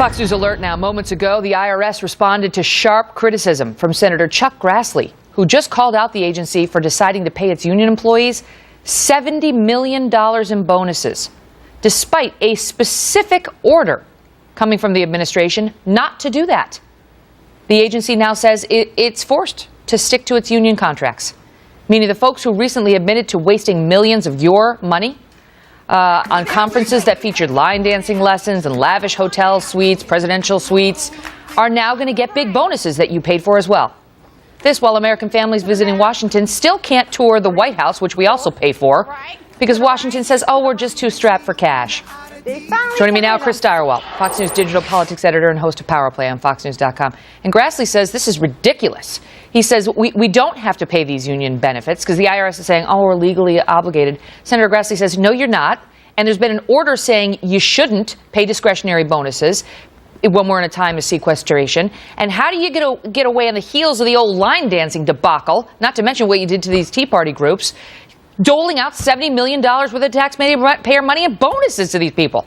Fox News alert now. Moments ago, the IRS responded to sharp criticism from Senator Chuck Grassley, who just called out the agency for deciding to pay its union employees $70 million in bonuses, despite a specific order coming from the administration not to do that. The agency now says it's forced to stick to its union contracts, meaning the folks who recently admitted to wasting millions of your money on conferences that featured line dancing lessons and lavish hotel suites, presidential suites, are now going to get big bonuses that you paid for as well. This while American families visiting Washington still can't tour the White House, which we also pay for, because Washington says, oh, we're just too strapped for cash. Joining me now, Chris Stirewalt, Fox News digital politics editor and host of Power Play on FoxNews.com. And Grassley says this is ridiculous. He says we don't have to pay these union benefits because the IRS is saying, oh, we're legally obligated. Senator Grassley says, no, you're not. And there's been an order saying you shouldn't pay discretionary bonuses when we're in a time of sequestration. And how do you get away on the heels of the old line dancing debacle, not to mention what you did to these Tea Party groups, doling out $70 million worth of taxpayer money and bonuses to these people?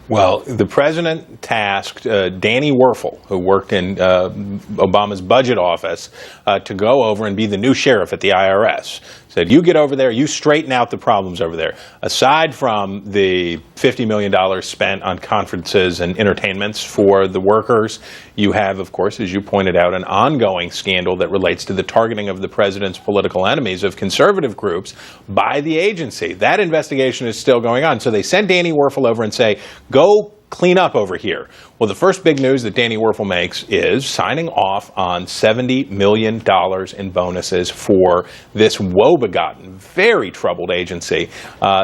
Well, the president tasked Danny Werfel, who worked in Obama's budget office, to go over and be the new sheriff at the IRS. Said, you get over there, you straighten out the problems over there. Aside from the $50 million spent on conferences and entertainments for the workers, you have, of course, as you pointed out, an ongoing scandal that relates to the targeting of the president's political enemies of conservative groups by the agency. That investigation is still going on. So they send Danny Werfel over and say, go clean up over here. Well, the first big news that Danny Werfel makes is signing off on $70 million in bonuses for this woe-begotten, very troubled agency.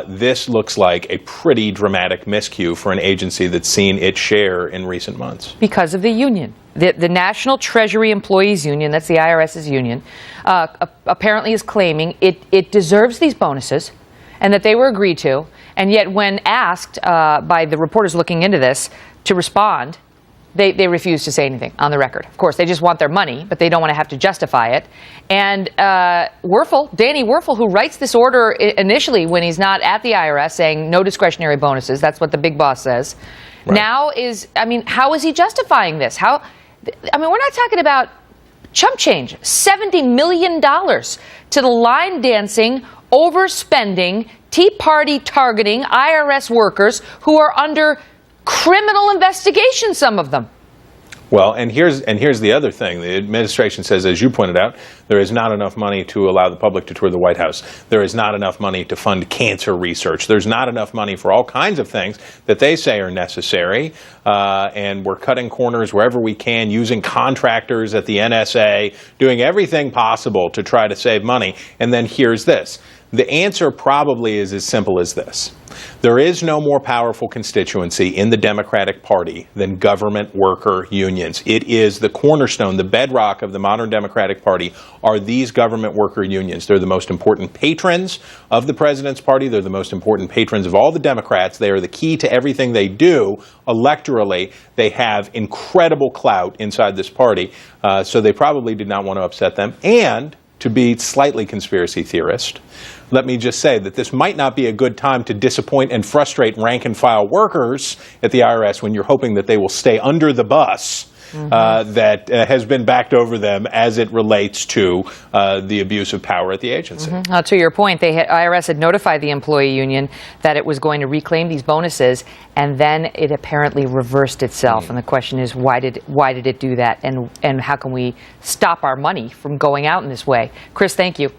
This looks like a pretty dramatic miscue for an agency that's seen its share in recent months. Because of the union. The National Treasury Employees Union, that's the IRS's union, apparently is claiming it deserves these bonuses and that they were agreed to. And yet when asked by the reporters looking into this to respond, they refuse to say anything on the record. Of course, they just want their money, but they don't want to have to justify it. And Danny Werfel, who writes this order initially when he's not at the IRS saying no discretionary bonuses, that's what the big boss says, right. Now how is he justifying this? We're not talking about chump change. $70 million to the line dancing, overspending, Tea Party targeting IRS workers who are under criminal investigation, some of them. Well, and here's the other thing. The administration says, as you pointed out, there is not enough money to allow the public to tour the White House. There is not enough money to fund cancer research. There's not enough money for all kinds of things that they say are necessary. And we're cutting corners wherever we can, using contractors at the NSA, doing everything possible to try to save money. And then here's this. The answer probably is as simple as this. There is no more powerful constituency in the Democratic Party than government worker unions. It is the cornerstone, the bedrock of the modern Democratic Party are these government worker unions. They're the most important patrons of the president's party. They're the most important patrons of all the Democrats. They are the key to everything they do electorally. They have incredible clout inside this party, so they probably did not want to upset them. And to be slightly conspiracy theorist, let me just say that this might not be a good time to disappoint and frustrate rank-and-file workers at the IRS when you're hoping that they will stay under the bus that has been backed over them as it relates to the abuse of power at the agency. To your point, IRS had notified the employee union that it was going to reclaim these bonuses, and then it apparently reversed itself. And the question is, why did it do that, and how can we stop our money from going out in this way? Chris, thank you.